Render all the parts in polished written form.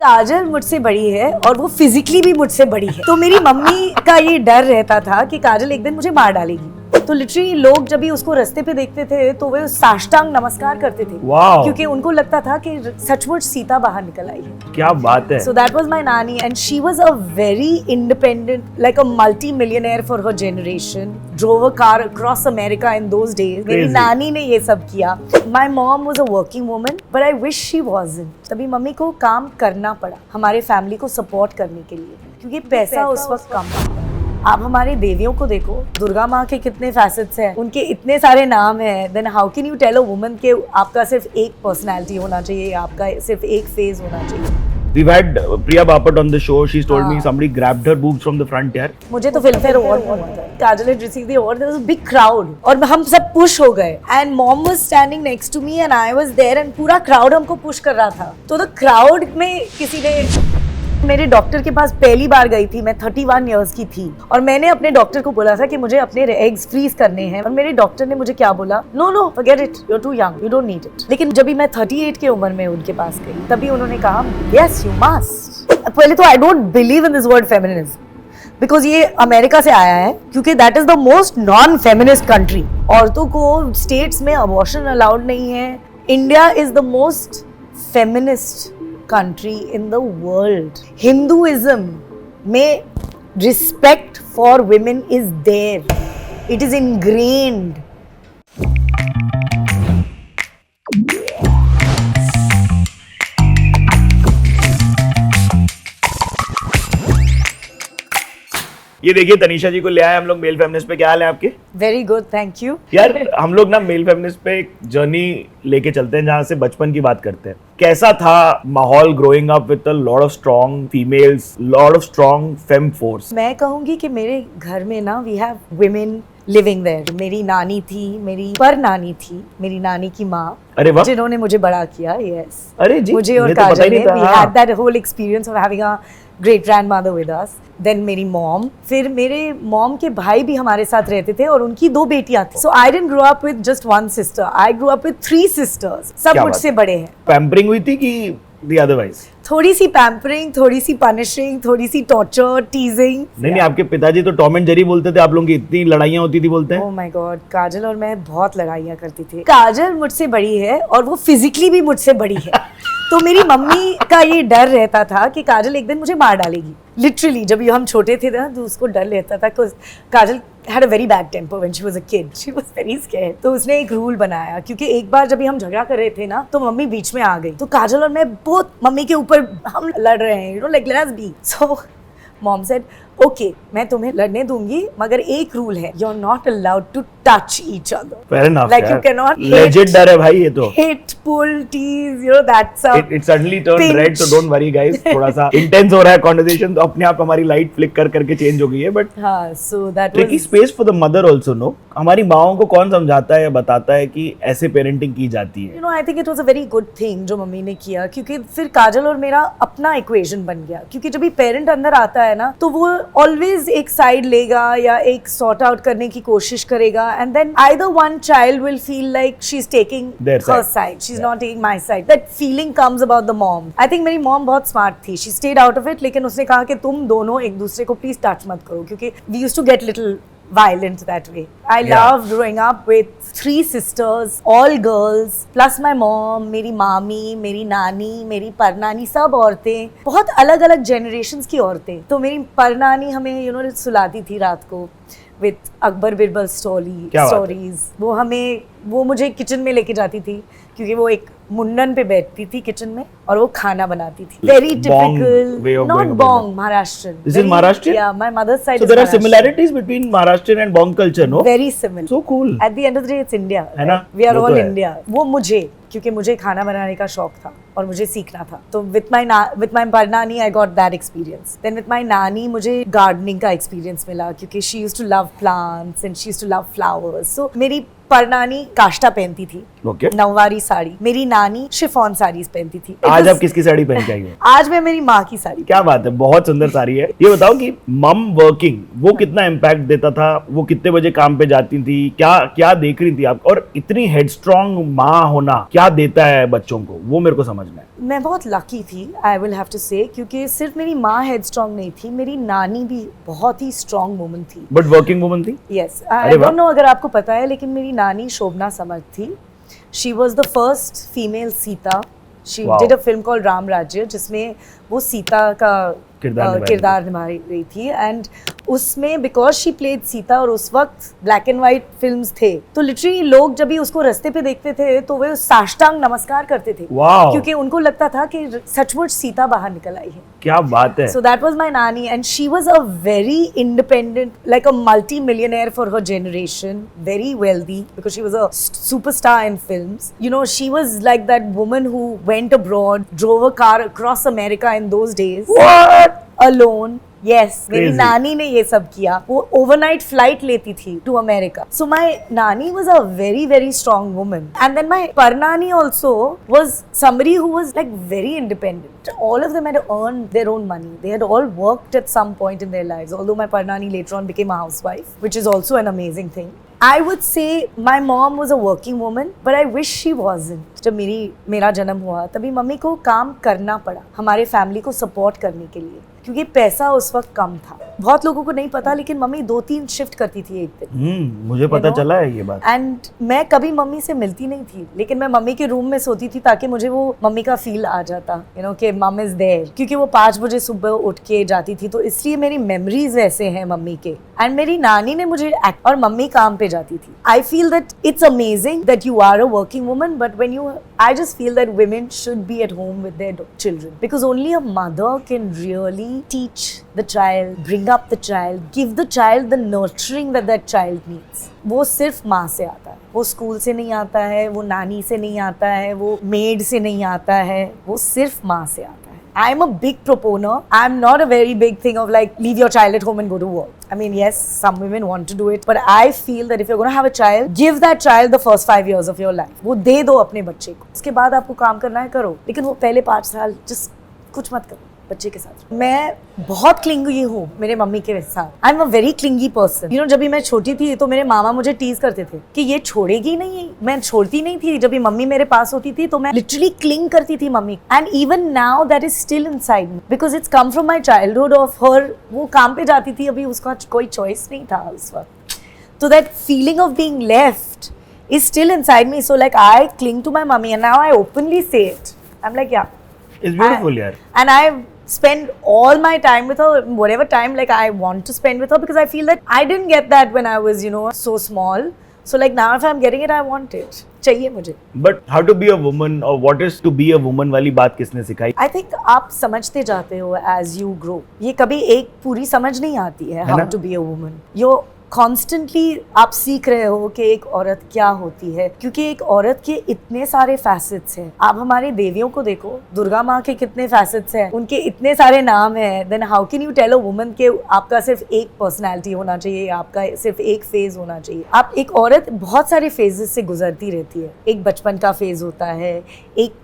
काजल मुझसे बड़ी है और वो फिजिकली भी मुझसे बड़ी है, तो मेरी मम्मी का ये डर रहता था कि काजल एक दिन मुझे मार डालेगी। तो लिटरली लोग जब भी उसको रास्ते पे देखते थे तो वे साष्टांग नमस्कार करते थे, क्योंकि उनको लगता था कि सचमुच सीता बाहर निकल आई है। क्या बात है। So that was my nanny and she was a very independent, like a multi-millionaire for her generation. Drove a car across America in those days. मेरी नानी ने ये सब किया। My mom was a working woman, but I wish she wasn't. तभी mummy को काम करना पड़ा हमारे फैमिली को सपोर्ट करने के लिए, क्योंकि पैसा उस वक्त कम था। आप हमारे देवियों को देखो, दुर्गा माँ के कितने फैसेट्स हैं, उनके इतने सारे नाम हैं। Then how can you tell a woman के आपका सिर्फ एक पर्सनालिटी होना चाहिए, आपका सिर्फ एक फेज होना चाहिए। We've had Priya Bapat on the show. She's told me somebody grabbed her boobs from the front यार। मुझे तो फिल्मफेयर अवार्ड मिला था। काजल had received the award. There was a big crowd और हम सब पुश हो गए and mom was standing next to me and I was there and पूरा crowd हमको पुश कर रहा था। तो the crowd में किसी ने मेरे डॉक्टर के पास पहली बार गई थी, मैं 31 इयर्स की थी और मैंने अपने डॉक्टर को बोला था कि मुझे अपने एग्स फ्रीज करने हैं और मेरे डॉक्टर ने मुझे क्या बोला, no forget it, you are too young, you don't need it. लेकिन जब भी मैं 38 की उम्र में उनके पास गई तभी उन्होंने कहा यस यू मस्ट। पहले तो I don't believe in this word feminism because ये अमेरिका से आया है, क्योंकि that is the most non feminist country. औरतों को स्टेट्स में अबॉर्शन अलाउड नहीं है। India is the most feminist country in the world. Hinduism में respect for women is there. It is ingrained. ये देखिए तनीषा जी को ले आए हम लोग मेल फेमिनिस्ट पे। क्या हाल है आपके? Very good, thank you. यार हम लोग ना मेल फेमिनिस्ट पे एक जर्नी लेके चलते हैं जहाँ से बचपन की बात करते हैं। कैसा था माहौल growing up with a lot of strong females, lot of strong fem force? मैं कहूंगी कि मेरे घर में ना we have women living there. मेरी नानी थी, मेरी पर नानी थी, मेरी नानी की माँ, अरे वाह, जिन्होंने मुझे बड़ा किया। यस, अरे जी, मुझे और काजल ने we had that whole experience of having a great grandmother with us. Then मेरी मॉम, फिर मेरे मॉम के भाई भी हमारे साथ रहते थे और उनकी 2 बेटियां थी। So I didn't grow up with just 1 sister, I grow up with 3 sisters. सब मुझसे बड़े हैं। पैम्परिंग हुई थी कि the otherwise? थोड़ी सी पैम्परिंग, थोड़ी सी पनिशिंग, थोड़ी सी टॉर्चर, टीजिंग। नहीं, आपके पिताजी तो टॉम एंड जेरी बोलते थे, आप लोगों की इतनी लड़ाइयाँ होती थी बोलते हैं। ओह माय गॉड, काजल और मैं बहुत लड़ाइयाँ करती थी। काजल मुझसे बड़ी है और वो फिजिकली भी मुझसे बड़ी है। तो मेरी मम्मी का ये डर रहता था कि काजल एक दिन मुझे मार डालेगी। लिटरली जब हम छोटे थे ना तो उसको डर रहता था कि काजल had a very bad temper when she was a kid. She was very scared. तो उसने एक रूल बनाया, क्योंकि एक बार जब हम झगड़ा कर रहे थे ना तो मम्मी बीच में आ गई। तो काजल और मैं बहुत मम्मी के ऊपर हम लड़ रहे हैं, you know, like let us be. So mom said, okay, मैं तुम्हें लड़ने दूंगी, मगर एक रूल है, you're not allowed to touch each other. Fair enough. Like you cannot legit डर है भाई ये तो। Hit, pull, tease, you know that's a It suddenly turned red, so don't worry guys. थोड़ा सा intense हो रहा है conversation, तो अपने आप हमारी लाइट फ्लिक कर करके चेंज हो गई है, but हाँ, so that tricky space for the mother also, no? हमारी माओं को कौन समझाता है या बताता है कि ऐसे पेरेंटिंग की जाती है? You know, I think it was a very good thing जो मम्मी ने किया, क्योंकि फिर काजल और मेरा अपना इक्वेशन बन गया। क्योंकि जब भी पेरेंट अंदर आता है ना तो वो ऑलवेज एक साइड लेगा या एक सॉर्ट आउट करने की कोशिश करेगा, and then either one child will feel like she is taking her side, she is not taking my side. That feeling comes about the mom. I think मेरी mom बहुत smart थी, she stayed out of it, लेकिन उसने कहा कि तुम दोनों एक दूसरे को प्लीज टच मत करो, क्योंकि we used to get little violent that way. I loved growing up with 3 sisters, all girls, plus my mom, मेरी मामी, मेरी नानी, मेरी परनानी, सब औरतें, बहुत अलग अलग generations की औरतें। तो मेरी परनानी हमें you know सुलाती थी रात को with अकबर बिरबल stories। वो मुझे किचन में लेके जाती थी, क्योंकि वो एक मुंडन पे बैठती थी किचन में और वो खाना बनाती थी। Very typical, not Bong, Maharashtrian. This is Maharashtrian? Yeah, my mother's side is Maharashtrian. So there are similarities between Maharashtrian and Bong culture, no? Very similar. So cool. At the end of the day, it's India. है ना? We are all India. वो मुझे, क्योंकि मुझे खाना बनाने का शौक था और मुझे सीखना था, तो with my परनानी I got that experience. Then with my नानी मुझे गार्डनिंग का एक्सपीरियंस मिला, क्योंकि she used to love plants and she used to love flowers. So मेरी परनानी काष्टा पहनती थी, ओके नववारी साड़ी। मेरी नानी शिफॉन साड़ीज पहनती थी। आज आप किसकी साड़ी पहन के आई हो? आज मैं मेरी माँ की साड़ी। क्या बात है, बहुत सुंदर साड़ी है। ये बताओ कि मम वर्किंग वो कितना इम्पैक्ट देता था, वो कितने बजे काम पे जाती थी, क्या क्या देख रही थी आप, और इतनी हेडस्ट्रॉन्ग माँ होना क्या देता है बच्चों को, वो मेरे को समझना है। मैं बहुत लकी थी, आई विल हैव टू से, क्योंकि सिर्फ मेरी माँ हेडस्ट्रॉन्ग नहीं थी, मेरी नानी भी बहुत ही स्ट्रॉन्ग वुमन थी। बट वर्किंग वुमन थी? यस, अरे आई वाह। डोंट नो अगर आपको पता है, लेकिन मेरी नानी शोभना समर्थ थी। She was the first female Sita. She Wow. Did a film called Ram राज्य, जिसमें वो सीता का किरदार निभा रही थी। एंड उसमें बिकॉज शी प्लेड सीता, और उस वक्त ब्लैक एंड व्हाइट फिल्म्स थे, तो लिटरली लोग जब भी उसको रास्ते पे देखते थे तो वे साष्टांग नमस्कार करते थे, वाओ, क्योंकि उनको लगता था कि सचमुच सीता बाहर निकल आई है। क्या बात है। So that was my nanny, and she was a very independent, like a multi-millionaire for her generation, very wealthy because she was a superstar in films. You know, she was like that woman who went abroad, drove a car across America in those days. What? Alone. Yes, मेरी Crazy. नानी ने ये सब किया। वो overnight flight लेती थी to America. So my नानी was a very very strong woman, and then my परनानी also was somebody who was like very independent. All of them had earned their own money. They had all worked at some point in their lives. Although my Parnani later on became a housewife, which is also an amazing thing. I would say my mom was a working woman, but I wish she wasn't. जब मेरा जन्म हुआ तभी mummy को काम करना पड़ा हमारे फैमिली को सपोर्ट करने के लिए, क्योंकि पैसा उस वक्त कम था। बहुत लोगों को नहीं पता, लेकिन मम्मी 2-3 शिफ्ट करती थी एक दिन। मुझे पता चला है ये बात। एंड मैं कभी मम्मी से मिलती नहीं थी, लेकिन मैं मम्मी के रूम में सोती थी ताकि मुझे वो मम्मी का फील आ जाता, यू नो, कि मम इज देयर, क्योंकि वो 5 बजे सुबह उठ के जाती थी, तो इसलिए मेरी मेमोरीज वैसे हैं मम्मी के। एंड मेरी नानी ने मुझे और मम्मी काम पे जाती थी। I feel that it's amazing that you are a working woman, but when you I just feel that women should be at home with their children, because only a mother can really teach the child, bring up the child, give the child the nurturing that that child needs. वो सिर्फ माँ से आता है, वो school से नहीं आता है, वो नानी से नहीं आता है, वो मेड से नहीं आता है, वो सिर्फ माँ से आता है। I'm a big proponer. I'm not a very big thing of like leave your child at home and go to work. I mean, yes, some women want to do it, but I feel that if you're going to have a child, give that child the first 5 years of your life. वो दे दो अपने बच्चे को, उसके बाद आपको काम करना है करो, लेकिन वो पहले 5 साल just कुछ मत करो बच्चे के साथ। मैं बहुत क्लिंगी हूँ मेरे मम्मी के साथ। आई am a very clingy person. You know, जब भी मैं छोटी थी तो मेरे मामा मुझे टीज करते थे कि ये छोड़ेगी नहीं। मैं छोड़ती नहीं थी। जब भी मम्मी मेरे पास होती थी तो मैं लिटरली क्लिंग करती थी mummy. And even now that is still inside me, because it's come from my childhood of her. वो काम पे जाती थी, अभी उसका कोई चॉइस नहीं था उस वक्त, तो that feeling of being left is still inside me. So like I cling to my mummy, and now I openly say it. I'm like, yeah, It's beautiful, यार। and I spend all my time with her, whatever time like I want to spend with her, because I feel that I didn't get that when I was, you know, so small. So like now if I'm getting it, I want it. चाहिए मुझे। But how to be a woman, or what is to be a woman वाली बात किसने सिखाई? I think आप समझते जाते हो as you grow. ये कभी एक पूरी समझ नहीं आती है how to be a woman. You're constantly आप सीख रहे हो कि एक औरत क्या होती है, क्योंकि एक औरत के इतने सारे फैसेट्स हैं। आप हमारे देवियों को देखो, दुर्गा माँ के कितने फैसेट्स हैं, उनके इतने सारे नाम हैं। Then how can you tell a woman के आपका सिर्फ एक पर्सनैलिटी होना चाहिए, आपका सिर्फ एक फेज होना चाहिए? आप एक औरत बहुत सारे फेजेस से गुजरती रहती है। एक बचपन का फेज होता है, एक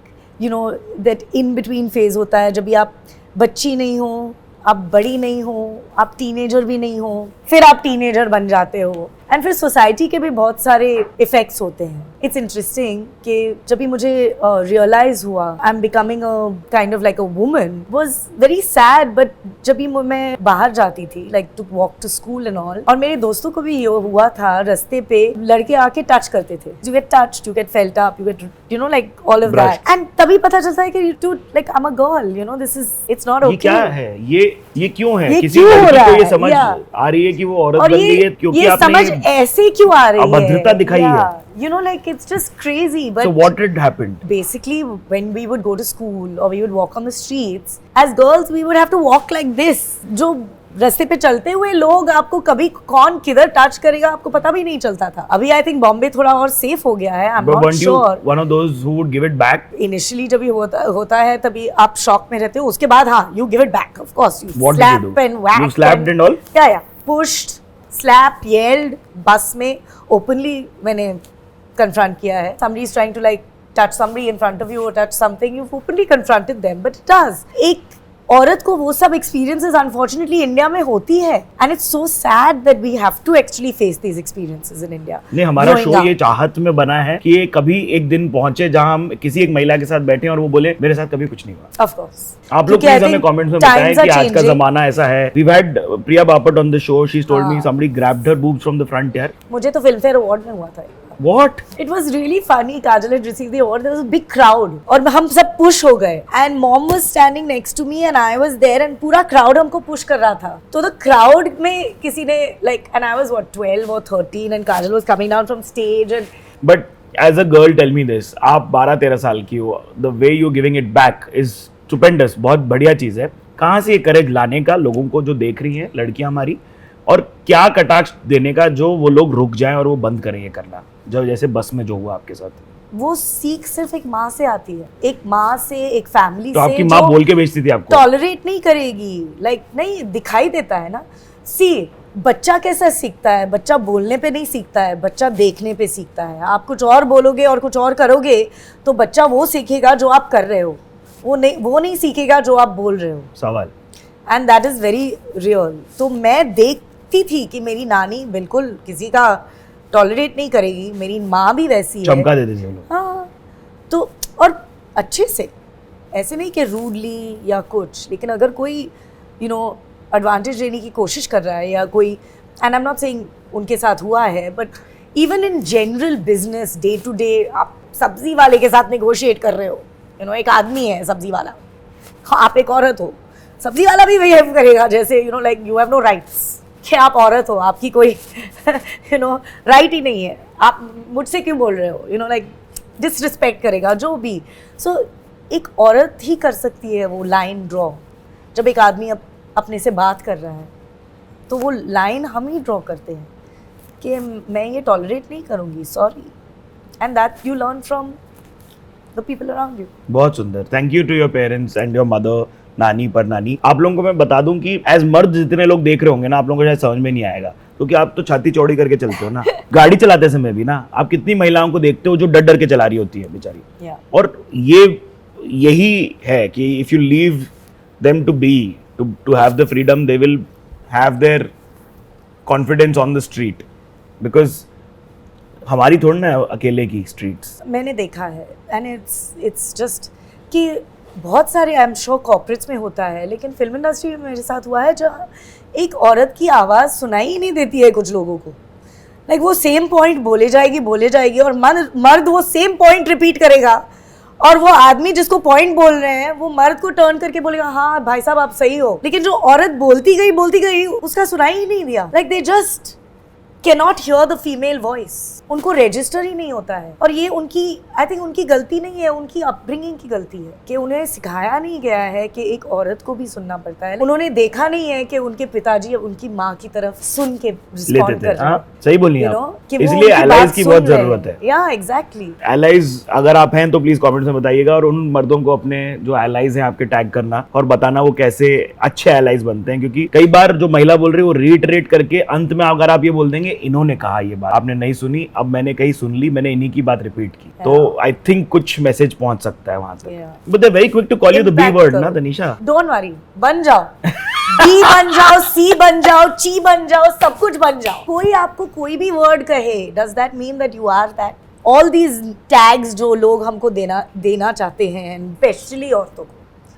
you know that in between phase होता है, जब भी आप बच्ची नहीं हो, आप बड़ी नहीं हो, आप टीनेजर भी नहीं हो, फिर आप टीनेजर बन जाते हो, एंड फिर सोसाइटी के भी बहुत सारे इफेक्ट्स होते हैं। इट्स इंटरेस्टिंग कि जब भी मुझे रियलाइज हुआ I am becoming a kind of like a woman, was very sad. But जब भी मैं बाहर जाती थी like to walk to school and all, और मेरे दोस्तों को भी ये हुआ था, रास्ते पे लड़के आके टच करते थे, you get touched, you get felt up, you get you know like all of that, and तभी पता चलता है कि to like I am a girl, you know, this is it's not okay. क्या है ये क्यों है? ये किसी क्यों हो लड़की रहा को ये है? समझ Yeah. आ रही है कि वो औरत और बन गई है, क्योंकि ये समझ आपने ऐसे क्यों आ रही है? अभद्रता दिखाई है। You know, like it's just crazy. But So what had happened? basically, when we would go to school or we would walk on the streets, as girls, we would have to walk like this. जो रास्ते पे चलते हुए लोग आपको कभी कौन किधर टच करेगा आपको पता भी नहीं चलता था। अभी आई थिंक बॉम्बे थोड़ा और सेफ हो गया है। I am But not weren't you sure. one of those who would give it back? Initially जब ये होता है तभी आप शॉक में रहते हो, उसके बाद हाँ, you give it back, of course. You What did you slap do? and whack. You slapped and all? Yeah, pushed, slap, yelled, बस में ओपनली मैंने confront किया है. Somebody is trying to like touch somebody in front of you or touch something, you've openly confronted them, but it does. एक औरत को वो सब experiences unfortunately इंडिया में होती है, and it's so sad that we have to actually face these experiences in India. नहीं, हमारा Growing शो up. ये चाहत में बना है कि ये कभी एक दिन पहुंचे जहां हम किसी एक महिला के साथ बैठे और वो बोले मेरे साथ कभी कुछ नहीं हुआ. Of course. आप लोग क्योंकि I प्लीज हमें think कमेंट्स में बताएं times are कि आज का changing. जमाना ऐसा है. We've had Priya Bapat on the show. She's told me हाँ. somebody grabbed her boobs from the front यार. मुझे तो फिल्मफेयर अवार्ड में हुआ था. What? It was really funny. Kajal had received the award. There was a big crowd. और हम सब push हो गए. And mom was standing next to me and I was there and पूरा crowd हमको push कर रहा था. तो the crowd में किसी ने like, and I was what 12 or 13 and Kajal was coming down from stage and. But as a girl, tell me this. आप 12-13 साल की हो. The way you're giving it back is stupendous. बहुत बढ़िया चीज है. कहाँ से ये करेज लाने का लोगों को जो देख रही हैं लड़कियां हमारी, और क्या कटाक्ष देने का जो वो लोग रुक जाएं और वो बंद करें ये करना, जो जैसे बस में जो हुआ आपके साथ. वो सीख सिर्फ एक माँ से आती है. एक माँ से, एक फैमिली तो से. आपकी माँ बोल के भेजती थी आपको? टॉलरेट नहीं करेगी. लाइक नहीं दिखाई देता है ना. सी बच्चा कैसा सीखता है? बच्चा बोलने पे नहीं सीखता है, बच्चा देखने पे सीखता है. आप कुछ और बोलोगे और कुछ और करोगे तो बच्चा वो सीखेगा जो आप कर रहे हो, वो नहीं सीखेगा जो आप बोल रहे हो. सवाल. And that is very real. तो मैं देखती थी कि मेरी नानी बिल्कुल किसी का टॉलरेट नहीं करेगी. मेरी माँ भी वैसी है. चमका देते थे लोग. हाँ. तो और अच्छे से, ऐसे नहीं कि रूडली या कुछ, लेकिन अगर कोई एडवांटेज लेने की कोशिश कर रहा है या कोई, and I am not saying उनके साथ हुआ है, but even in general business day to day आप सब्जी वाले के साथ नेगोशिएट कर रहे हो. एक आदमी है सब्जी वाला, आप एक औरत हो, सब्जी वाला भी बिहेव करेगा जैसे like you have no rights. कि आप औरत हो, आपकी कोई राइट ही नहीं है, आप मुझसे क्यों बोल रहे हो, लाइक डिसरिस्पेक्ट करेगा जो भी. सो एक औरत ही कर सकती है वो लाइन ड्रॉ. जब एक आदमी अपने से बात कर रहा है तो वो लाइन हम ही ड्रॉ करते हैं कि मैं ये टॉलरेट नहीं करूँगी, sorry. And that you learn from the people around you. बहुत सुंदर. Thank you to your parents and your mother. नानी पर नानी. आप लोगों को मैं बता दूं कि एज मर्द जितने लोग देख रहे होंगे ना, आप लोगों को शायद समझ में नहीं आएगा क्योंकि आप तो छाती चौड़ी करके चलते हो ना. गाड़ी चलाते समय भी ना आप कितनी महिलाओं को देखते हो जो डर डर के चला रही होती है बेचारी. और यही है कि if you leave them to have the freedom, they will have their confidence on the street. Because हमारी थोड़ी ना अकेले की स्ट्रीट्स. मैंने देखा है एंड इट्स जस्ट कि बहुत सारे आई एम श्योर कॉर्पोरेट्स में होता है, लेकिन फिल्म इंडस्ट्री में मेरे साथ हुआ है जहाँ एक औरत की आवाज़ सुनाई ही नहीं देती है कुछ लोगों को. लाइक वो सेम पॉइंट बोले जाएगी और मर्द वो सेम पॉइंट रिपीट करेगा और वो आदमी जिसको पॉइंट बोल रहे हैं वो मर्द को टर्न करके बोलेगा हाँ भाई साहब आप सही हो. लेकिन जो औरत बोलती गई उसका सुनाई ही नहीं दिया. Like they just cannot hear the female voice. उनको रजिस्टर ही नहीं होता है. और ये उनकी आई थिंक उनकी गलती नहीं है, उनकी अपब्रिंगिंग की गलती है कि उन्हें सिखाया नहीं गया है कि एक औरत को भी सुनना पड़ता है. उन्होंने देखा नहीं है कि उनके पिताजी उनकी माँ की तरफ सुन के रिस्पॉन्ड कर रहे हैं. सही बोली आप. इसलिए एलाइज की बहुत जरूरत है. या एग्जैक्टली. एलाइज अगर आप हैं तो प्लीज कमेंट्स में बताइएगा और उन मर्दों को अपने जो एलाइज हैं आपके टैग करना और बताना वो कैसे अच्छे एलाइज बनते हैं. क्योंकि कई बार जो महिला बोल रही है वो रीटरेट करके अंत में अगर आप ये बोल देंगे इन्होंने कहा ये बात आपने नहीं सुनी, अब मैंने कहीं सुन ली, मैंने इन्हीं की बात रिपीट की, तो आई थिंक कुछ मैसेज पहुंच सकता है वहां तक. But they very quick to call you the B word ना तनीषा. डोंट वरी, बन जाओ. बी बन जाओ, सी बन जाओ, ची बन जाओ, सब कुछ बन जाओ. कोई आपको कोई भी वर्ड कहे, does that mean that you are that? All these tags जो लोग हमको देना चाहते हैं, स्पेशली औरतों को,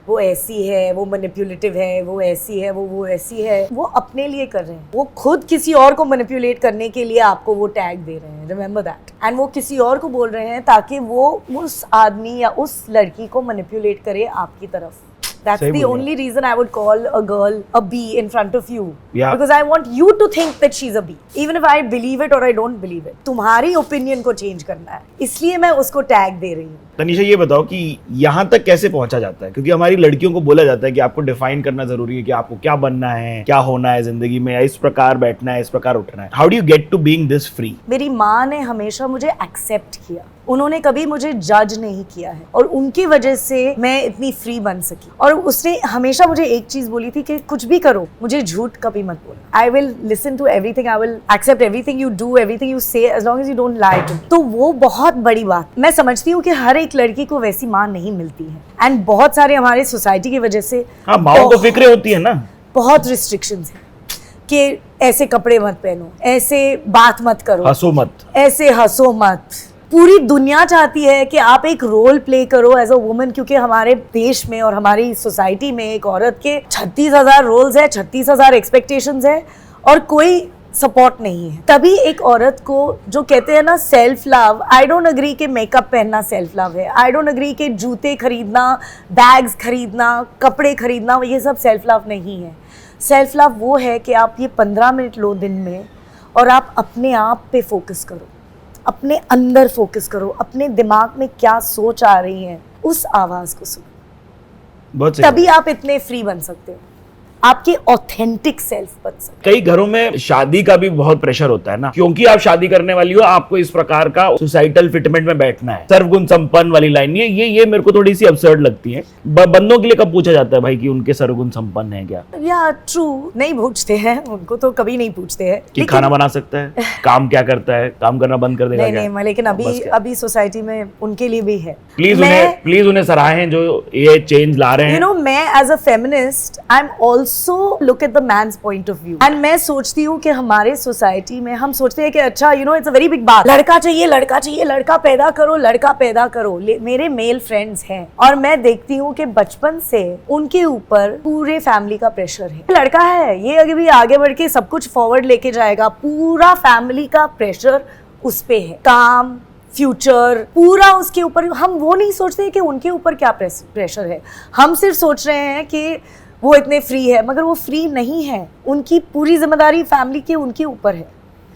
वो ऐसी है, वो मैनिपुलेटिव है, वो ऐसी है, वो ऐसी है, वो अपने लिए कर रहे हैं. वो खुद किसी और को मैनिपुलेट करने के लिए आपको वो टैग दे रहे हैं. Remember that. एंड वो किसी और को बोल रहे हैं ताकि वो उस आदमी या उस लड़की को मैनिपुलेट करे आपकी तरफ. That's the only reason I would call a girl a bee in front of you. Yeah. Because I want you to think that she's a bee. Even if I believe it or I don't believe it. तुम्हारी opinion को change करना है. इसलिए मैं उसको tag दे रही हूँ. तनिषा ये बताओ कि यहाँ तक कैसे पहुंचा जाता है, क्योंकि हमारी लड़कियों को बोला जाता है कि आपको डिफाइन करना जरूरी है कि आपको क्या बनना है, क्या होना है जिंदगी में, इस प्रकार बैठना है, इस प्रकार उठना है. How do you get to being this free? मेरी माँ ने हमेशा मुझे एक्सेप्ट किया, उन्होंने कभी मुझे जज नहीं किया है और उनकी वजह से मैं इतनी फ्री बन सकी. और उसने हमेशा मुझे एक चीज बोली थी कि कुछ भी करो, मुझे झूठ कभी मत बोलो. I will listen to everything, I will accept everything you do, everything you say, as long as you don't lie to. तो वो बहुत बड़ी बात. मैं समझती हूँ कि हर एक लड़की को वैसी माँ नहीं मिलती है एंड बहुत सारे हमारे सोसाइटी की वजह से हाँ, माओ को फिक्र होती है ना, बहुत रिस्ट्रिक्शंस हैं कि ऐसे कपड़े मत पहनो, ऐसे बात मत करो, हंसो मत, ऐसे हंसो मत. पूरी दुनिया चाहती है कि आप एक रोल प्ले करो एज अ वुमन, क्योंकि हमारे देश में और हमारी सोसाइटी में एक औरत के 36,000 रोल्स है, 36,000 एक्सपेक्टेशंस है और कोई सपोर्ट नहीं है. तभी एक औरत को जो कहते हैं ना self love, I don't agree कि मेकअप पहनना सेल्फ लव है. आई डोंट अग्री कि जूते खरीदना, बैग्स खरीदना, कपड़े खरीदना, ये सब सेल्फ लव नहीं है. सेल्फ लव वो है कि आप ये 15 मिनट लो दिन में और आप अपने आप पे फोकस करो, अपने अंदर फोकस करो, अपने दिमाग में क्या सोच आ रही है उस आवाज को सुनो. बहुत सही. तभी आप इतने फ्री बन सकते हो, आपके ऑथेंटिक सेल्फ बन सकते. कई घरों में शादी का भी बहुत प्रेशर होता है ना, क्योंकि आप शादी करने वाली हो, आपको इस प्रकार का सोसाइटल फिटमेंट में बैठना है. सर्वगुण संपन्न वाली लाइन, ये मेरे को थोड़ी सी अब्सर्ड लगती है. बंदों के लिए कब पूछा जाता है भाई कि उनके सर्वगुण संपन्न है क्या? या ट्रू, नहीं पूछते हैं उनको, तो कभी नहीं पूछते हैं कि खाना बना सकता है, काम क्या करता है, काम करना बंद कर देगा नहीं क्या? नहीं, लेकिन अभी सोसाइटी में उनके लिए भी है. प्लीज उन्हें सराहें जो ये चेंज ला रहे हैं. You know, मैं as a feminist I am also look at the man's point of view. And मैं सोचती हूँ कि हमारे सोसाइटी में हम सोचते हैं कि अच्छा इट्स अ वेरी बिग बात, लड़का चाहिए, लड़का चाहिए, लड़का पैदा करो, लड़का पैदा करो. मेरे मेल फ्रेंड्स हैं और मैं देखती हूँ कि बचपन से उनके ऊपर पूरे फैमिली का प्रेशर है. लड़का है, ये अभी भी आगे बढ़ के सब कुछ फॉरवर्ड लेके जाएगा, पूरा फैमिली का प्रेशर उस पे है, काम, फ्यूचर पूरा उसके ऊपर. हम वो नहीं सोचते कि उनके ऊपर क्या प्रेशर है. हम सिर्फ सोच रहे हैं कि वो इतने फ्री है, मगर वो फ्री नहीं है. उनकी पूरी जिम्मेदारी फैमिली के उनके ऊपर है.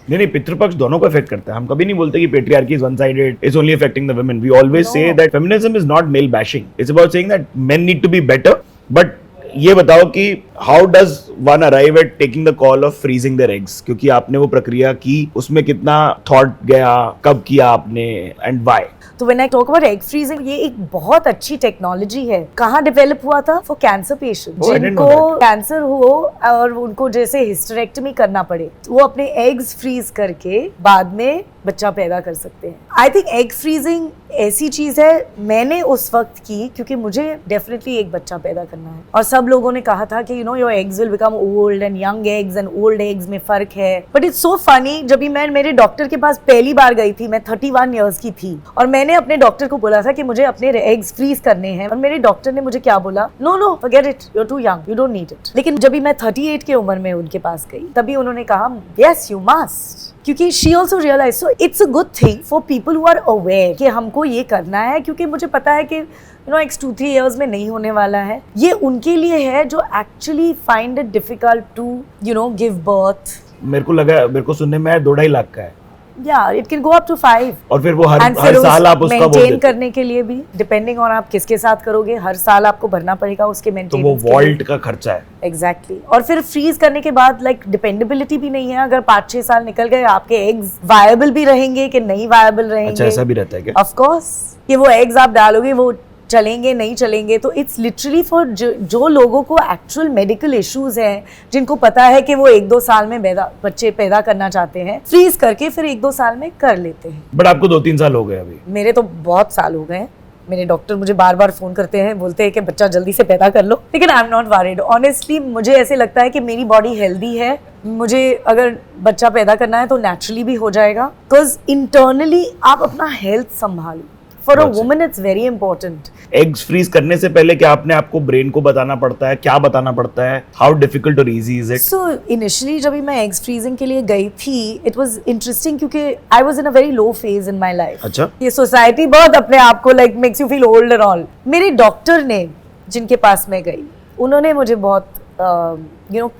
नहीं, पितृपक्ष दोनों को इफेक्ट करता है. हम कभी नहीं बोलते कि patriarchy is one sided, it's only affecting the women. We always say that feminism is not male bashing, it's about saying that men need to be better. But ये बताओ कि how does one arrive at taking the call of freezing their eggs, क्योंकि आपने वो प्रक्रिया की, उसमें कितना थॉट गया, कब किया आपने, एंड व्हाई? तो when I talk about egg freezing, ये एक बहुत अच्छी टेक्नोलॉजी है. कहाँ डेवलप हुआ था? फॉर कैंसर पेशेंट, जिनको कैंसर हो और उनको जैसे हिस्टेरेक्टमी करना पड़े, वो अपने एग्स फ्रीज करके बाद में बच्चा पैदा कर सकते हैं. आई थिंक एग फ्रीजिंग ऐसी चीज है, मैंने उस वक्त की क्योंकि मुझे डेफिनेटली एक बच्चा पैदा करना है और सब लोगों ने कहा था कि your eggs will become old and young eggs and old eggs में फर्क है. बट इट्स सो फनी, जब भी मैं मेरे डॉक्टर के पास पहली बार गई थी, मैं 31 ईयर्स की थी और मैंने अपने डॉक्टर को बोला था कि मुझे अपने एग्स फ्रीज करने हैं और मेरे डॉक्टर ने मुझे क्या बोला, no forget it, you are too young, you don't need it. लेकिन जब भी मैं 38 की उम्र में उनके पास गई, तभी उन्होंने कहा यस यू मस्ट, क्योंकि she also realize. So it's a good thing for people who are aware कि हमको ये करना है, क्योंकि मुझे पता है कि नेक्स्ट 2-3 इयर्स में नहीं होने वाला है. ये उनके लिए है जो actually find it difficult to give birth. मेरे को सुनने में 2-2.5 लाख का है. Yeah, it can go up to 5. और फिर वो हर साल आप उसका मेंटेन करने के लिए भी, डिपेंडिंग ऑन आप किसके साथ करोगे, हर साल आपको भरना पड़ेगा उसके मेंटेनेंस. तो वो वॉल्ट का खर्चा है. एग्जैक्टली. और फिर फ्रीज करने के बाद डिपेंडेबिलिटी भी नहीं है. अगर 5-6 साल निकल गए, आपके एग्स वायबल भी रहेंगे कि नहीं वायबल रहेंगे. अच्छा, ऐसा भी रहता है क्या? ऑफ कोर्स, कि वो एग्स आप डालोगे वो चलेंगे नहीं चलेंगे. तो इट्स लिटरली फॉर जो लोगों को एक्चुअल मेडिकल इश्यूज हैं, जिनको पता है कि वो 1-2 साल में बच्चे पैदा करना चाहते हैं, फ्रीज करके फिर 1-2 साल में कर लेते हैं. बट आपको 2-3 साल हो गए अभी. मेरे तो बहुत साल हो गए. मेरे डॉक्टर मुझे बार बार फोन करते हैं, बोलते हैं कि बच्चा जल्दी से पैदा कर लो. लेकिन आई एम नॉट वरीड. ऑनेस्टली मुझे ऐसे लगता है कि मेरी बॉडी हेल्दी है. मुझे अगर बच्चा पैदा करना है तो नेचुरली भी हो जाएगा. बिकॉज इंटरनली आप अपना हेल्थ संभालो. For a woman it's very important. Eggs freeze करने से पहले क्या आपने आपको ब्रेन को बताना पड़ता है, क्या बताना पड़ता है, हाउ डिफिकल्ट और easy is it? So initially जब मैं एग्स फ्रीजिंग के लिए गई थी, इट वाज इंटरेस्टिंग क्योंकि I was in a very low phase in my life. अच्छा. ये सोसाइटी बहुत अपने आप को makes you feel old and all. मेरे डॉक्टर ने, जिनके पास मैं गई, उन्होंने मुझे बहुत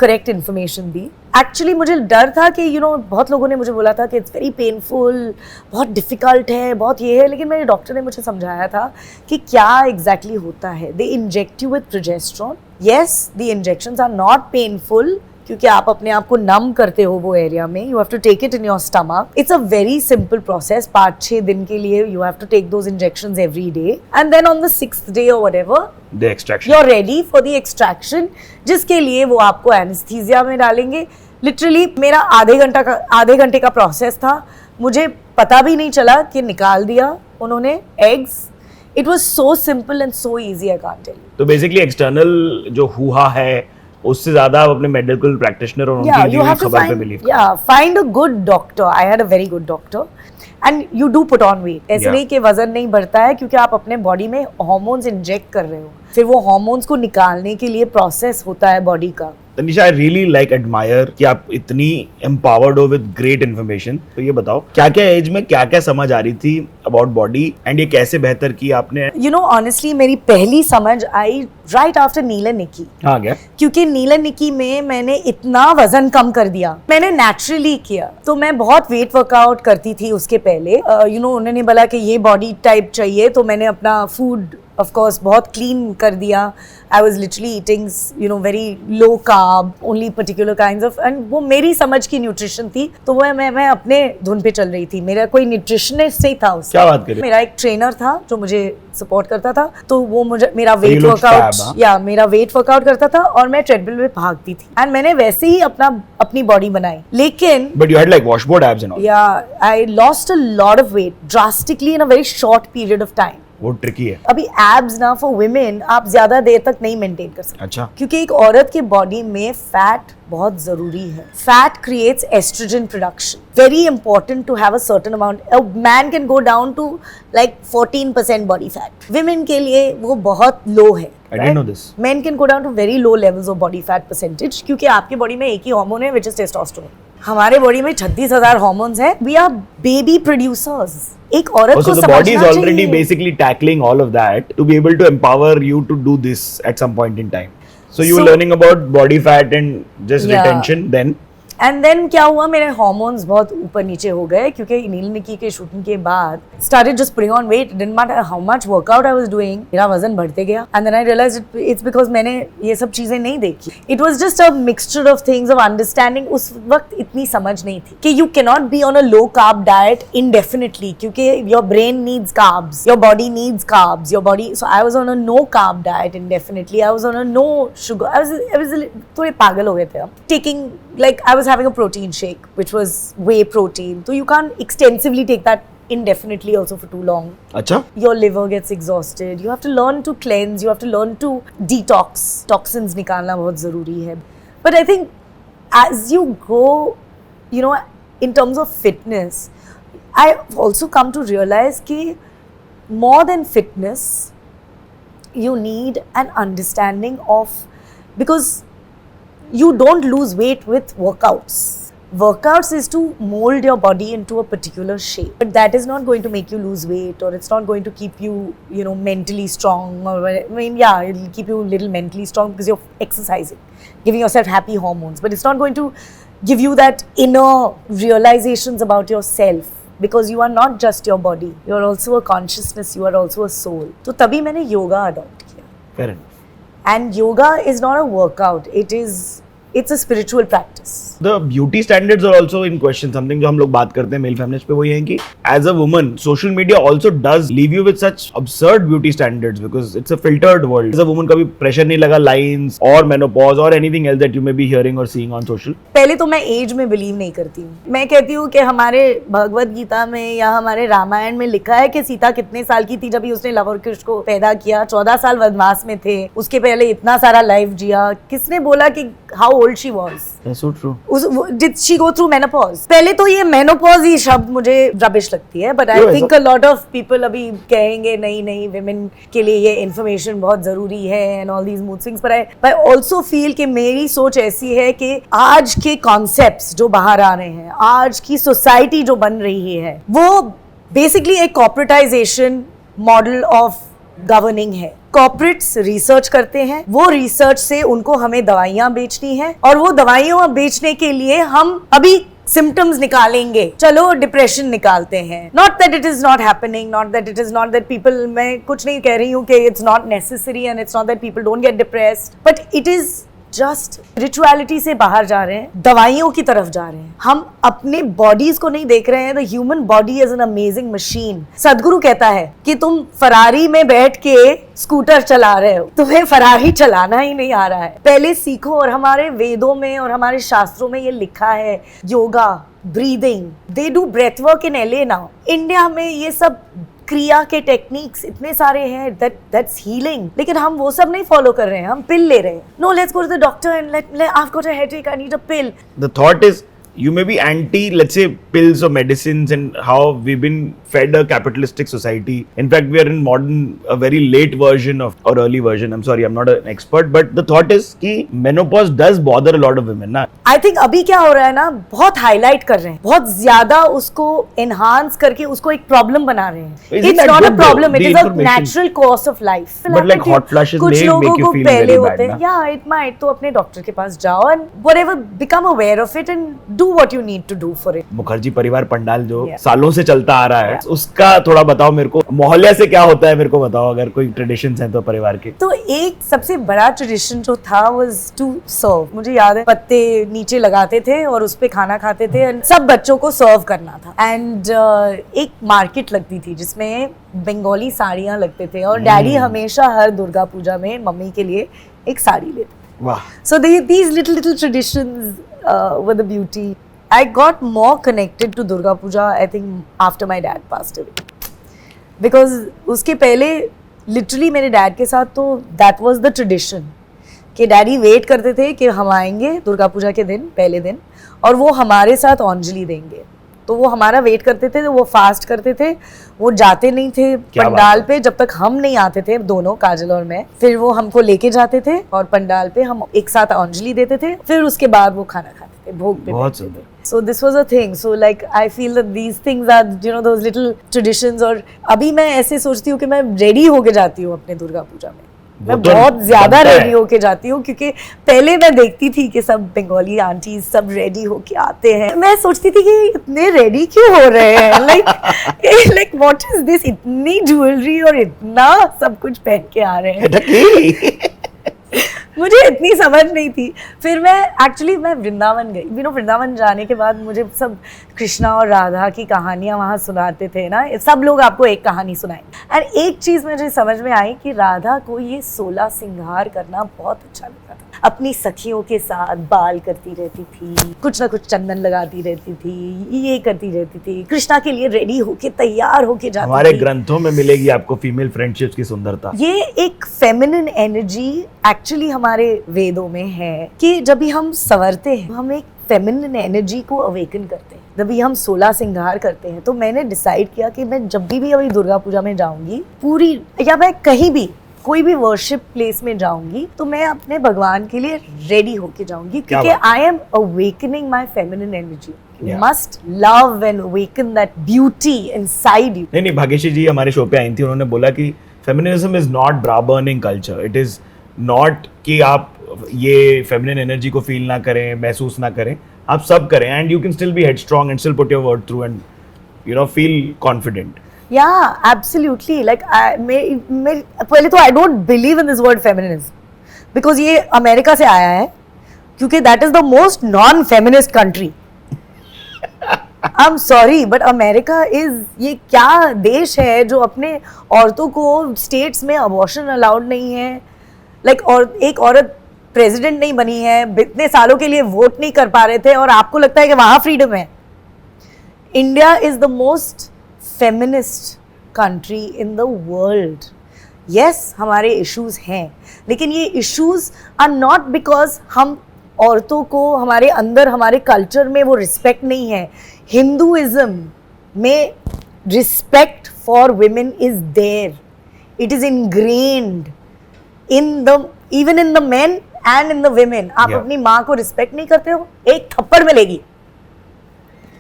करेक्ट इन्फॉर्मेशन दी एक्चुअली मुझे डर था कि बहुत लोगों ने मुझे बोला था कि इट्स वेरी पेनफुल, बहुत डिफ़िकल्ट है, बहुत ये है, लेकिन मेरे डॉक्टर ने मुझे समझाया था कि क्या एग्जैक्टली होता है. They inject you with progesterone. Yes, the injections are not painful क्योंकि आप अपने आप को नम करते हो वो एरिया में. You have to take it in your stomach. It's a very simple process. 5-6 दिन के लिए you have to take those injections every day and then on the 6th day और whatever the extraction, you are ready for the extraction, जिसके लिए वो आपको anaesthesia में डालेंगे. लिटरली मेरा आधे घंटे का प्रोसेस था. मुझे पता भी नहीं चला कि निकाल दिया उन्होंने eggs. It was so simple and so easy, I can't tell you. तो बेसिकली एक्सटर्नल जो हुआ है उससे ज्यादा आप अपने मेडिकल प्रैक्टिशनर और उनकी दी हुई खबर पे believe. Find a good doctor. I had a very good doctor and you do put on weight. ऐसे नहीं कि वजन नहीं बढ़ता है, क्योंकि आप अपने बॉडी में हार्मोन्स इंजेक्ट कर रहे हो. फिर वो हार्मोन्स को निकालने के लिए प्रोसेस होता है बॉडी का. Tanisha, I really like admire कि आप इतनी एम्पावर्ड हो विद ग्रेट इन्फॉर्मेशन. तो ये बताओ, क्या क्या एज में क्या क्या समझ आ रही थी अबाउट बॉडी एंड ये कैसे बेहतर की आपने? ऑनेस्टली मेरी पहली समझ आई राइट आफ्टर नीलन निकी. हाँ क्या? क्योंकि नीलन निकी में मैंने इतना वजन कम कर दिया. मैंने नेचुरली किया. तो मैं बहुत वेट वर्कआउट करती थी उसके पहले. उन्होंने बोला कि ये बॉडी टाइप चाहिए, तो मैंने अपना फूड ऑफ कोर्स बहुत क्लीन कर दिया. I was literally eating very low carb, only particular kinds of, and वो मेरी समझ की न्यूट्रिशन थी. तो वो मैं अपने धुन पे चल रही थी. मेरा कोई न्यूट्रिशनिस्ट नहीं था उससे. क्या बात कर रहे? मेरा एक ट्रेनर था जो मुझे सपोर्ट करता था. तो वो मुझे मेरा वेट वर्कआउट करता था और मैं ट्रेडमिल पे भागती थी. एंड मैंने वैसे ही अपनी बॉडी बनाई. लेकिन but you had like washboard abs and all. I lost a lot of weight drastically in a very short period of time. वो ट्रिकी है. अभी एब्स ना फॉर वुमेन आप ज्यादा देर तक नहीं मेंटेन कर सकते. अच्छा. क्योंकि एक औरत के बॉडी में फैट बहुत जरूरी है. Fat creates estrogen production. Very important to have a certain amount. A man can go down to like 14% body fat. Women के लिए वो बहुत लो है. I didn't know this. Men can go down to very low levels of body fat percentage क्योंकि आपके body में एक ही hormone है, which is testosterone. हमारे बॉडी में 36,000 हार्मोन्स हैं. We are baby producers. एक औरत को the समझना body is already चाहिए. basically tackling all of that to be able to empower you to do this at some point in time. So you were learning about body fat and just retention then. And then क्या हुआ, मेरे hormones बहुत ऊपर नीचे हो गए क्योंकि नीलन निकी के शूटिंग के बाद started just putting on weight. Didn't matter how much workout I was doing, मेरा वजन बढ़ते गया. And then I realised it's because मैंने ये सब चीजें नहीं देखी. It was just a mixture of things of understanding. उस वक्त इतनी समझ नहीं थी कि you can not be on a low carb diet indefinitely, क्योंकि your brain needs carbs, your body needs carbs, your body. So I was on a no carb diet indefinitely. I was on a no sugar. I was थोड़े पागल हो गए थे. Taking like I was having a protein shake which was whey protein. So you can't extensively take that indefinitely also for too long. अच्छा. Your liver gets exhausted. You have to learn to cleanse. You have to learn to detox. Toxins निकालना बहुत ज़रूरी है. But I think as you go, in terms of fitness, I've also come to realize कि more than fitness, you need an understanding of, because you don't lose weight with workouts. Workouts is to mold your body into a particular shape, but that is not going to make you lose weight, or it's not going to keep you, mentally strong, or it'll keep you a little mentally strong because you're exercising, giving yourself happy hormones, but it's not going to give you that inner realizations about yourself. Because you are not just your body, you are also a consciousness, you are also a soul. तो तभी मैंने yoga adopt किया. Fair enough. And yoga is not a workout, it's a spiritual practice. The beauty standards are also in question. Something जो हम लोग बात करते हैं मेल फेमिनिस्ट पे वो ये है कि as a woman, social media also does leave you with such absurd beauty standards because it's a filtered world. As a woman कभी pressure नहीं लगा lines or menopause or anything else that you may be hearing or seeing on social. पहले तो मैं as में believe नहीं करती हूँ. मैं कहती हूँ कि हमारे भगवत गीता में या हमारे रामायण में लिखा है कि सीता कितने साल की थी जब उसने लव और कुश को पैदा किया. 14 साल वनवास में थे. उसके पहले इतना सारा लाइफ जिया. किसने बोला कि how old she was? That's so true. Did she go through menopause? पहले तो ये menopause ही शब्द मुझे रबिश लगती है, but I think a lot of people अभी कहेंगे नहीं women के लिए ये information बहुत जरूरी है and all these mood swings. But I also feel कि मेरी सोच ऐसी है कि आज के concepts जो बाहर आ रहे हैं, आज की society जो बन रही है, वो basically एक corporatization model of गवर्निंग है। कॉर्पोरेट्स रिसर्च करते हैं, वो रिसर्च से उनको हमें दवाइयां बेचनी है, और वो दवाइयां बेचने के लिए हम अभी सिम्टम्स निकालेंगे, चलो डिप्रेशन निकालते हैं। Not that it is not happening, not that it is not that people, मैं कुछ नहीं कह रही हूँ कि it's not necessary and it's not that people don't get depressed, but it is just rituality से बाहर जा रहे हैं, दवाइयों की तरफ जा रहे हैं। हम अपने बॉडीज को नहीं देख रहे हैं। The human body is an amazing machine. सदगुरु कहता है कि तुम फरारी में बैठ के स्कूटर चला रहे हो, तुम्हें फरारी चलाना ही नहीं आ रहा है, पहले सीखो। और हमारे वेदों में और हमारे शास्त्रों में ये लिखा है, yoga, breathing, they do breath work in LA now. India में ये सब क्रिया के टेक्निक्स इतने सारे हैं, दैट्स हीलिंग, लेकिन हम वो सब नहीं फॉलो कर रहे हैं, हम पिल ले रहे हैं। No, let's go to the doctor and I have got a headache, I need a pill. The thought is you may be anti, let's say, pills or medicines and how we've been fed a capitalistic society. In fact, we are in modern, a very late version of, or early version. I'm sorry, I'm not an expert, but the thought is कि menopause does bother a lot of women, ना? I think अभी क्या हो रहा है ना, बहुत highlight कर रहे हैं, बहुत ज्यादा उसको एनहांस करके उसको एक प्रॉब्लम बना रहे हैं। Isn't it's that not a good problem, though? It The is a information. Natural course of life. But like hot flashes कुछ may लोगों make you को feel पहले very होते bad, हैं, ना? या इट माइट, तो अपने डॉक्टर के पास जाओ and whatever, become aware of it and do what you need to do for it. Mukherjee परिवार पंडाल जो Yeah. सालों से चलता आ रहा है, उसका थोड़ा बताओ मेरे को। मोहल्ले से क्या होता है मेरे को बताओ, अगर कोई ट्रेडिशंस हैं तो परिवार के। तो एक सबसे बड़ा ट्रेडिशन जो था वाज टू सर्व। मुझे याद है पत्ते नीचे लगाते थे और उस पे खाना खाते थे एंड सब बच्चों को सर्व करना था। एंड एक मार्केट लगती थी जिसमें बंगाली साड़ियाँ लगते थे, और डैडी हमेशा हर दुर्गा पूजा में मम्मी के लिए एक साड़ी लेते। वाह। So these little traditions were the beauty. I got more connected to Durga Puja, I think, after my dad passed away. Because उसके पहले literally मेरे डैड के साथ तो that was the tradition कि डैडी वेट करते थे कि हम आएंगे दुर्गा पूजा के दिन, पहले दिन, और वो हमारे साथ अंजलि देंगे। तो वो हमारा वेट करते थे, वो फास्ट करते थे, वो जाते नहीं थे पंडाल पे जब तक हम नहीं आते थे, दोनों, काजल और मैं। फिर वो हमको लेके जाते थे और पंडाल पे हम एक साथ अंजलि देते थे, फिर उसके बाद वो खाना खाते थे, भोग पे। बहुत सुंदर। So this was a thing. So like I feel that these things are, you know, those little traditions. और अभी मैं ऐसे सोचती हूँ कि मैं रेडी होके जाती हूँ अपने दुर्गा पूजा में। मैं तो बहुत ज्यादा बनता है। रेडी होके जाती हूँ, क्योंकि पहले मैं देखती थी कि सब बंगाली आंटीज सब रेडी होके आते हैं। मैं सोचती थी कि इतने रेडी क्यों हो रहे हैं, लाइक व्हाट इज दिस, इतनी ज्वेलरी और इतना सब कुछ पहन के आ रहे हैं। मुझे इतनी समझ नहीं थी। फिर मैं वृंदावन गई। वृंदावन जाने के बाद मुझे सब कृष्णा और राधा की कहानियां वहाँ सुनाते थे ना, सब लोग आपको एक कहानी सुनाए। एंड एक चीज मुझे समझ में आई कि राधा को ये 16 सिंगार करना बहुत अच्छा लगता था। अपनी सखियों के साथ बाल करती रहती थी, कुछ ना कुछ चंदन लगाती रहती थी, ये करती रहती थी, कृष्णा के लिए रेडी होके तैयार होके जाती हमारे थी। ग्रंथों में मिलेगी आपको फीमेल फ्रेंडशिप्स की सुंदरता। ये एक फेमिनिन एनर्जी एक्चुअली हमारे वेदों में है कि जब भी हम संवरते हैं, हम एक फेमिनिन एनर्जी को अवेकन करते हैं। जब भी हम 16 सिंगार करते हैं, तो मैंने डिसाइड किया कि मैं जब भी अभी दुर्गा पूजा में जाऊंगी, पूरी, या मैं कहीं भी कोई भी वर्शिप प्लेस में जाऊंगी, तो मैं अपने भगवान के लिए रेडी होके जाऊंगी, क्योंकि I am awakening my feminine energy. You must love and awaken that beauty inside you. नहीं, भाग्यश्री जी हमारे शो पे आई थी, उन्होंने बोला कि feminism is not bra burning culture, it is not कि आप ये फेमिनिन एनर्जी को फील ना करें, महसूस ना करें, आप सब करें, and you can still be headstrong and still put your word through and you no feel confident. Yeah, absolutely. Like पहले तो I don't believe in this word feminism, because ये अमेरिका से आया है, क्योंकि that is the most non-feminist country. I'm sorry, but America is, ये क्या देश है जो अपने औरतों को स्टेट्स में अबॉर्शन अलाउड नहीं है, लाइक और एक औरत प्रेसिडेंट नहीं बनी है, इतने सालों के लिए वोट नहीं कर पा रहे थे, और आपको लगता है कि वहाँ फ्रीडम है। India is the most feminist country in the world. Yes, हमारे इश्यूज हैं, लेकिन ये इश्यूज आर नॉट बिकॉज हम औरतों को, हमारे अंदर, हमारे कल्चर में वो रिस्पेक्ट नहीं है। हिंदुइज्म में respect for women is there, it is ingrained in the, even in the men and in the women. आप अपनी माँ को रिस्पेक्ट नहीं करते हो, एक थप्पड़ मिलेगी।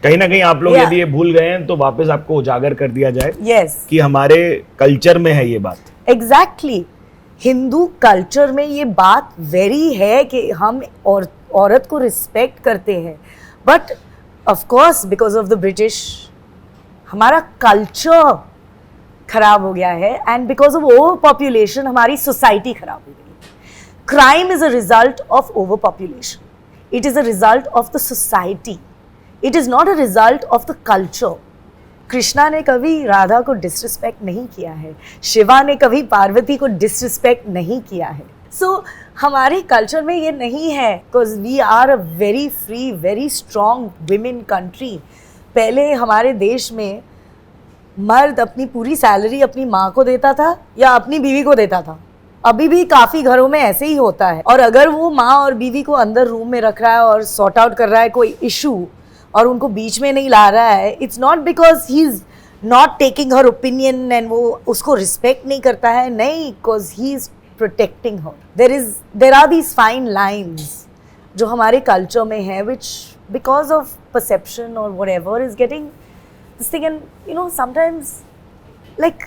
कहीं ना कहीं आप लोग यदि ये भूल गए हैं, तो वापस आपको उजागर कर दिया जाए yes. कि हमारे कल्चर में है ये बात। एग्जैक्टली हिंदू कल्चर में ये बात वेरी है कि हम औरत को रिस्पेक्ट करते हैं, but of course because of the British हमारा कल्चर खराब हो गया है, and because of over population हमारी सोसाइटी खराब हो गई है। Crime is a result of over population, it is a result of the society, it is not a result of the culture. Krishna ने कभी राधा को डिसरिस्पेक्ट नहीं किया है, शिवा ने कभी पार्वती को डिसरिस्पेक्ट नहीं किया है। सो हमारे कल्चर में ये नहीं है, because we are a very free very strong women country. पहले हमारे देश में मर्द अपनी पूरी सैलरी अपनी माँ को देता था या अपनी बीवी को देता था। अभी भी काफ़ी घरों में ऐसे ही होता है, और अगर वो माँ और बीवी को अंदर रूम में रख रहा है और सॉर्ट आउट कर रहा है कोई इशू और उनको बीच में नहीं ला रहा है, it's not because he is not taking her opinion and वो उसको रिस्पेक्ट नहीं करता है, नहीं, because he is protecting her. There are these fine lines जो हमारे कल्चर में है, विच बिकॉज ऑफ परसेप्शन और whatever is getting this thing, and you know sometimes like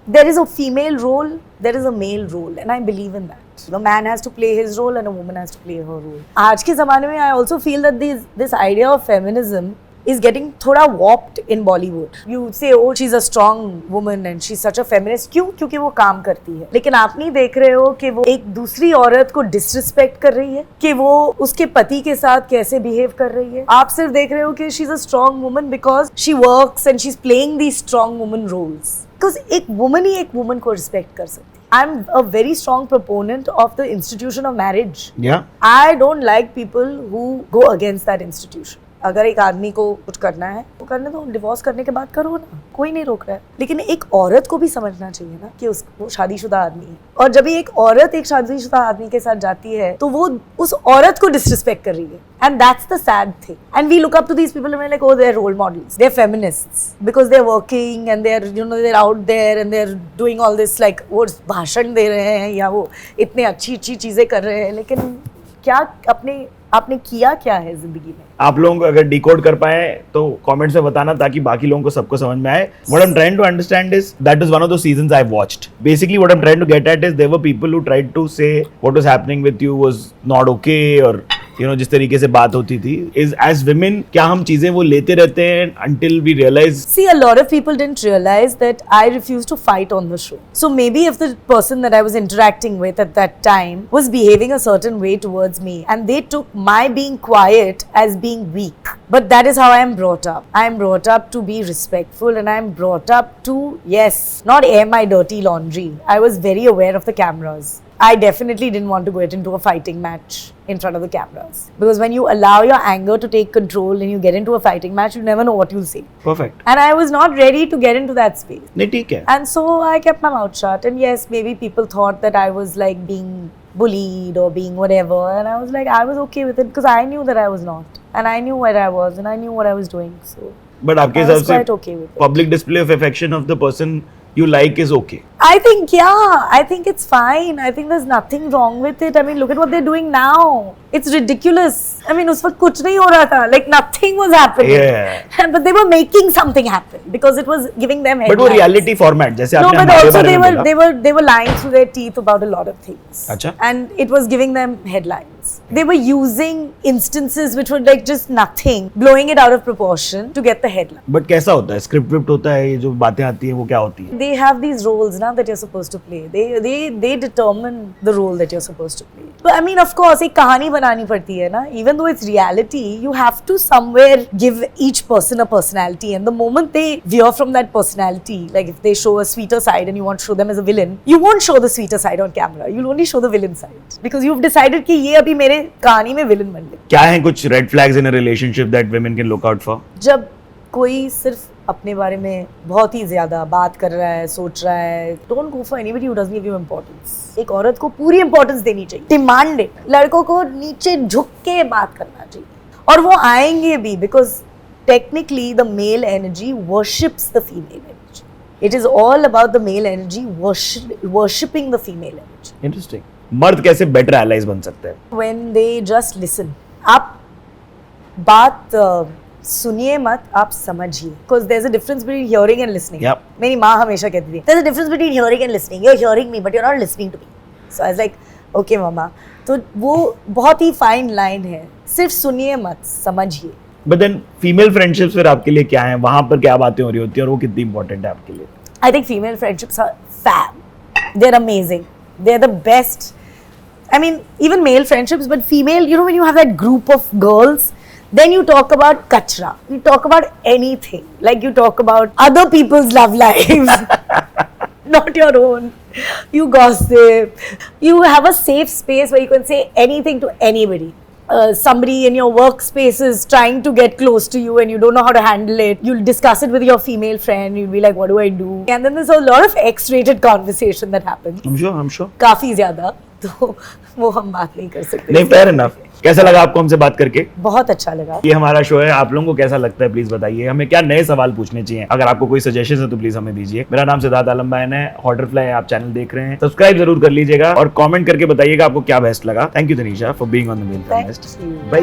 there is a female role, there is a male role, and I believe in that. The man has to play his role and a woman has to play her role. आज के ज़माने में I also feel that this idea of feminism is getting थोड़ा warped in Bollywood. You say, oh, she's a strong woman and she's such a feminist. क्यों? क्योंकि वो काम करती है। लेकिन आप नहीं देख रहे हो कि वो एक दूसरी औरत को disrespect कर रही है, कि वो उसके पति के साथ कैसे behave कर रही है। आप सिर्फ देख रहे हो कि she's a strong woman because she works and she's playing these strong woman roles. Because एक woman ही एक woman को respect कर सकती है। I'm a very strong proponent of the institution of marriage. Yeah. I don't like people who go against that institution. अगर एक आदमी को कुछ करना है तो करने दो, डिवोर्स करने के बाद करो ना, कोई नहीं रोक रहा है। लेकिन एक औरत को भी समझना चाहिए ना कि वो शादीशुदा आदमी है, और जब भी एक औरत एक शादीशुदा आदमी के साथ जाती है तो वो उस औरत को डिसरिस्पेक्ट कर रही है, and that's the sad thing. And we look up to these people and like, oh, they are role models, they are feminists because they are working and they are, you know, they are out there and they are doing all this, like वो भाषण दे रहे हैं या वो इतने अच्छी अच्छी चीजें कर रहे हैं, लेकिन क्या आपने किया क्या है जिंदगी में? आप लोग अगर डिकोड कर पाए तो कमेंट्स में बताना, ताकि बाकी लोगों को सबको समझ में आए। What I'm trying to understand is that is one of the seasons I've watched. Basically, what I'm trying to get at is there were people who tried to say what was happening with you was not okay, और you know जिस तरीके से बात होती थी, is as women क्या हम चीजें वो लेते रहते हैं until we realize? See, a lot of people didn't realize that I refused to fight on the show. So maybe if the person that I was interacting with at that time was behaving a certain way towards me, and they took my being quiet as being weak. But that is how I am brought up. I am brought up to be respectful, and I am brought up to, yes, not air my dirty laundry. I was very aware of the cameras. I definitely didn't want to get into a fighting match in front of the cameras, because when you allow your anger to take control and you get into a fighting match, you never know what you'll say. Perfect. And I was not ready to get into that space. नहीं, ठीक है. And so I kept my mouth shut, and yes, maybe people thought that I was like being bullied or being whatever, and I was like, I was okay with it because I knew that I was not, and I knew where I was, and I knew what I was doing. So But आपके I हिसाब was से quite okay with it. public display of affection of the person you like is okay? I think, yeah, I think it's fine. I think there's nothing wrong with it. I mean, look at what they're doing now. It's ridiculous. I mean, उस वक्त कुछ नहीं हो रहा था. Like nothing was happening. Yeah. But they were making something happen because it was giving them headlines. But वो reality format जैसे No, आपने but हमारे also बारे में बोला. they were lying through their teeth about a lot of things. अच्छा. And it was giving them headlines. They were using instances which were like just nothing, blowing it out of proportion to get the headline. But कैसा होता है? Script whipped होता है, ये जो बातें आती हैं वो क्या होती है? They have these roles now that you're supposed to play. They determine the role that you're supposed to play. But I mean, of course, एक कहानी बनानी पड़ती है ना. Even though it's reality, you have to somewhere give each person a personality. And the moment they veer from that personality, like if they show a sweeter side and you want to show them as a villain, you won't show the sweeter side on camera. You'll only show the villain side because you've decided कि ये अभी मेरे कहानी में villain बन गए. क्या हैं कुछ red flags in a relationship that women can look out for? जब कोई सिर्फ अपने बारे में बहुत ही ज्यादा बात कर रहा है, सोच रहा है, don't go for anybody who doesn't give you importance. एक औरत को पूरी इंपॉर्टेंस देनी चाहिए, डिमांड इट। लड़कों को नीचे झुक के बात करना चाहिए, और वो आएंगे भी, because technically the male energy worships the female energy. It is all about the male energy worshipping the female energy. Interesting. मर्द कैसे बेटर एलाइज बन सकते हैं? When they just listen. आप बात सुनिए मत, आप समझिए, because there is a difference between hearing and listening. Yep. मेरी माँ हमेशा कहती थी there is a difference between hearing and listening. You are hearing me but you are not listening to me. So I was like okay mama. तो वो बहुत ही fine line है. सिर्फ सुनिए मत, समझिए. बट देन फीमेल फ्रेंडशिप्स फिर आपके लिए क्या है, वहां पर क्या बातें हो रही होती है और वो कितनी इंपॉर्टेंट है आपके लिए? I think female friendships are fab. They're amazing. They're the best. I mean, even male friendships, but female, you know, when you have that group of girls, then you talk about kachra. You talk about anything. Like you talk about other people's love lives, not your own. You gossip. You have a safe space where you can say anything to anybody. Somebody in your workspace is trying to get close to you and you don't know how to handle it. You'll discuss it with your female friend. You'll be like, what do I do? And then there's a lot of X-rated conversation that happens. I'm sure. काफी ज्यादा. तो वो हम बात नहीं कर सकते. नहीं, fair enough. कैसा लगा आपको हमसे बात करके? बहुत अच्छा लगा. ये हमारा शो है, आप लोगों को कैसा लगता है प्लीज बताइए. हमें क्या नए सवाल पूछने चाहिए, अगर आपको कोई सजेशन है तो प्लीज हमें दीजिए. मेरा नाम सिद्धार्थ आलम बयान है, हॉटरफ्लाई आप चैनल देख रहे हैं, सब्सक्राइब जरूर कर लीजिएगा और कमेंट करके बताइएगा आपको क्या बेस्ट लगा. Thank you Tanisha for being on the mail. Thank you. Bye.